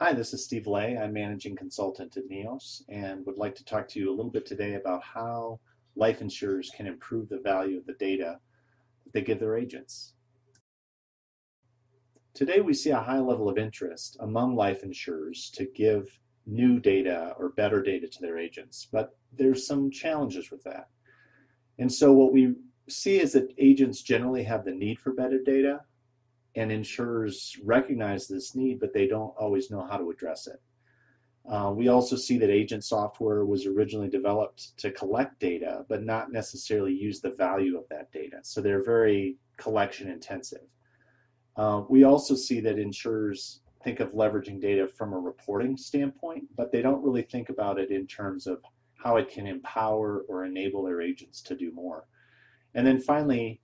Hi, this is Steve Lay. I'm Managing Consultant at NEOS and would like to talk to you a little bit today about how life insurers can improve the value of the data that they give their agents. Today we see a high level of interest among life insurers to give new data or better data to their agents, but there's some challenges with that. And so what we see is that agents generally have the need for better data, and insurers recognize this need, but they don't always know how to address it. We also see that agent software was originally developed to collect data, but not necessarily use the value of that data. So they're very collection intensive. We also see that insurers think of leveraging data from a reporting standpoint, but they don't really think about it in terms of how it can empower or enable their agents to do more. And then finally,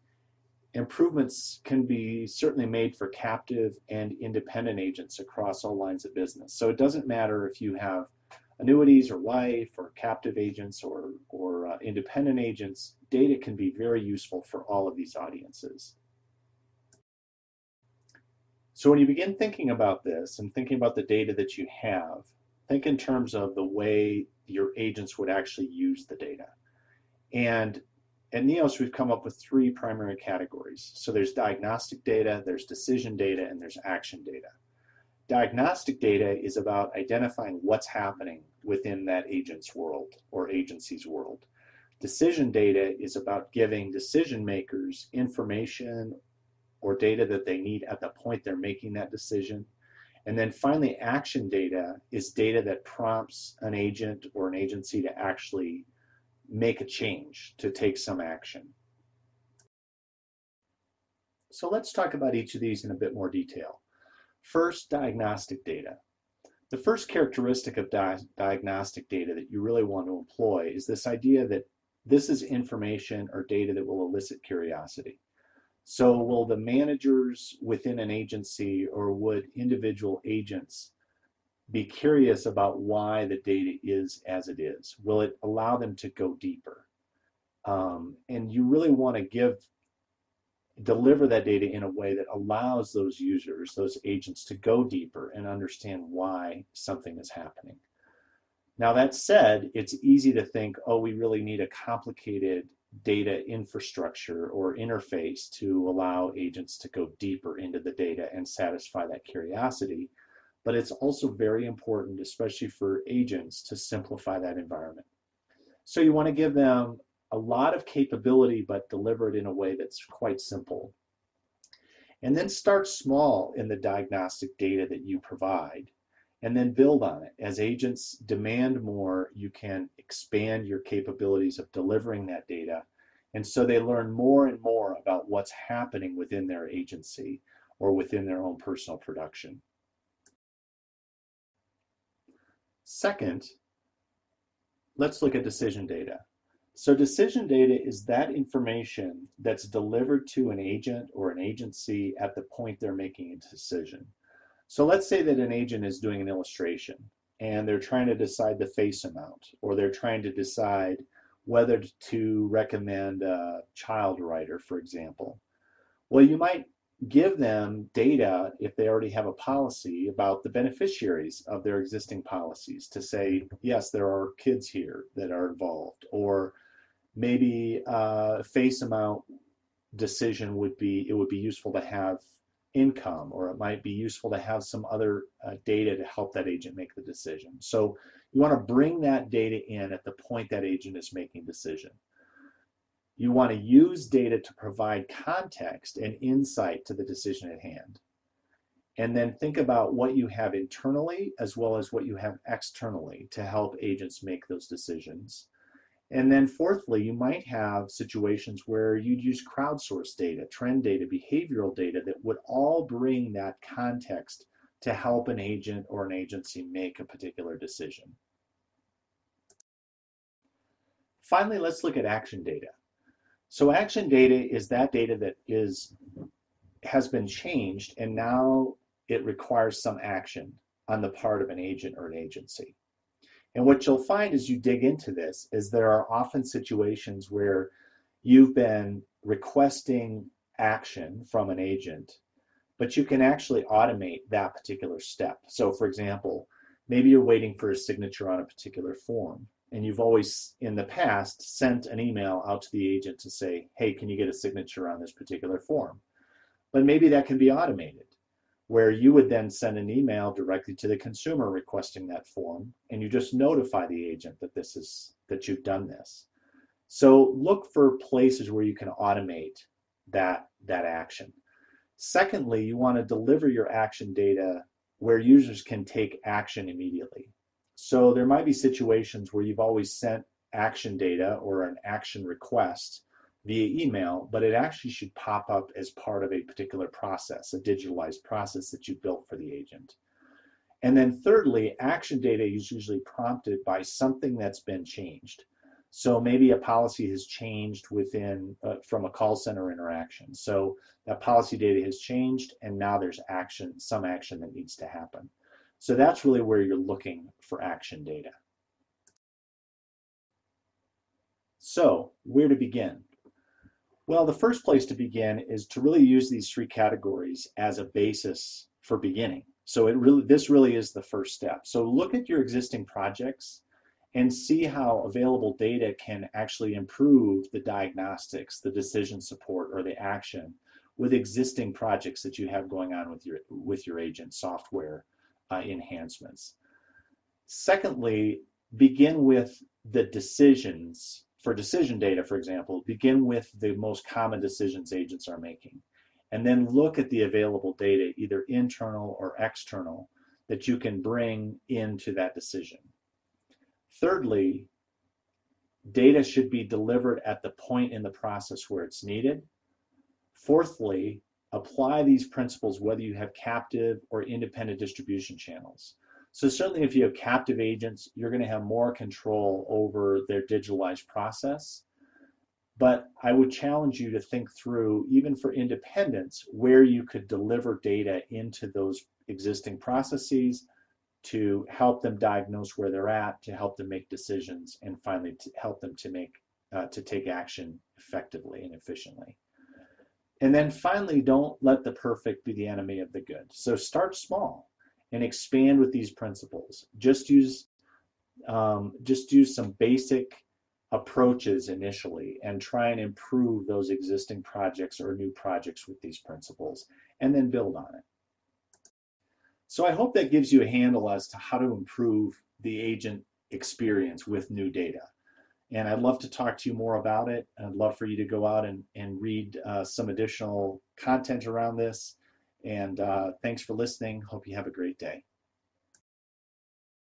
improvements can be certainly made for captive and independent agents across all lines of business. So it doesn't matter if you have annuities or life or captive agents or independent agents, data can be very useful for all of these audiences. So when you begin thinking about this and thinking about the data that you have, think in terms of the way your agents would actually use the data. And at NEOS, we've come up with three primary categories. So there's diagnostic data, there's decision data, and there's action data. Diagnostic data is about identifying what's happening within that agent's world or agency's world. Decision data is about giving decision makers information or data that they need at the point they're making that decision. And then finally, action data is data that prompts an agent or an agency to actually make a change, to take some action. So let's talk about each of these in a bit more detail. First, diagnostic data. The first characteristic of diagnostic data that you really want to employ is this idea that this is information or data that will elicit curiosity. So will the managers within an agency or would individual agents be curious about why the data is as it is? Will it allow them to go deeper? And you really want to deliver that data in a way that allows those users, those agents, to go deeper and understand why something is happening. Now that said, it's easy to think, oh, we really need a complicated data infrastructure or interface to allow agents to go deeper into the data and satisfy that curiosity. But it's also very important, especially for agents, to simplify that environment. So you want to give them a lot of capability, but deliver it in a way that's quite simple. And then start small in the diagnostic data that you provide, and then build on it. As agents demand more, you can expand your capabilities of delivering that data. And so they learn more and more about what's happening within their agency or within their own personal production. Second, let's look at decision data. So decision data is that information that's delivered to an agent or an agency at the point they're making a decision. So let's say that an agent is doing an illustration and they're trying to decide the face amount, or they're trying to decide whether to recommend a child writer, for example. Well, you might give them data, if they already have a policy, about the beneficiaries of their existing policies to say, yes, there are kids here that are involved, or maybe a face amount decision would be, it would be useful to have income, or it might be useful to have some other data to help that agent make the decision. So you want to bring that data in at the point that agent is making decision. You want to use data to provide context and insight to the decision at hand. And then think about what you have internally as well as what you have externally to help agents make those decisions. And then fourthly, you might have situations where you'd use crowdsourced data, trend data, behavioral data that would all bring that context to help an agent or an agency make a particular decision. Finally, let's look at action data. So action data is that data that has been changed, and now it requires some action on the part of an agent or an agency. And what you'll find as you dig into this is there are often situations where you've been requesting action from an agent, but you can actually automate that particular step. So for example, maybe you're waiting for a signature on a particular form, and you've always in the past sent an email out to the agent to say, hey, can you get a signature on this particular form? But maybe that can be automated, where you would then send an email directly to the consumer requesting that form, and you just notify the agent that you've done this. So look for places where you can automate that action. Secondly, you want to deliver your action data where users can take action immediately. So there might be situations where you've always sent action data or an action request via email, but it actually should pop up as part of a particular process, a digitalized process that you built for the agent. And then thirdly, action data is usually prompted by something that's been changed. So maybe a policy has changed within from a call center interaction. So that policy data has changed, and now there's some action that needs to happen. So that's really where you're looking for action data. So where to begin? Well, the first place to begin is to really use these three categories as a basis for beginning. So this really is the first step. So look at your existing projects and see how available data can actually improve the diagnostics, the decision support, or the action with existing projects that you have going on with your agent software enhancements. Secondly, begin with the decisions. For decision data, for example, begin with the most common decisions agents are making, and then look at the available data, either internal or external, that you can bring into that decision. Thirdly, data should be delivered at the point in the process where it's needed. Fourthly, apply these principles whether you have captive or independent distribution channels. So certainly if you have captive agents, you're going to have more control over their digitalized process. But I would challenge you to think through, even for independents, where you could deliver data into those existing processes to help them diagnose where they're at, to help them make decisions, and finally to help them to take action effectively and efficiently. And then finally, don't let the perfect be the enemy of the good. So start small and expand with these principles. Just use some basic approaches initially and try and improve those existing projects or new projects with these principles, and then build on it. So I hope that gives you a handle as to how to improve the agent experience with new data. And I'd love to talk to you more about it. I'd love for you to go out and read some additional content around this. And thanks for listening. Hope you have a great day.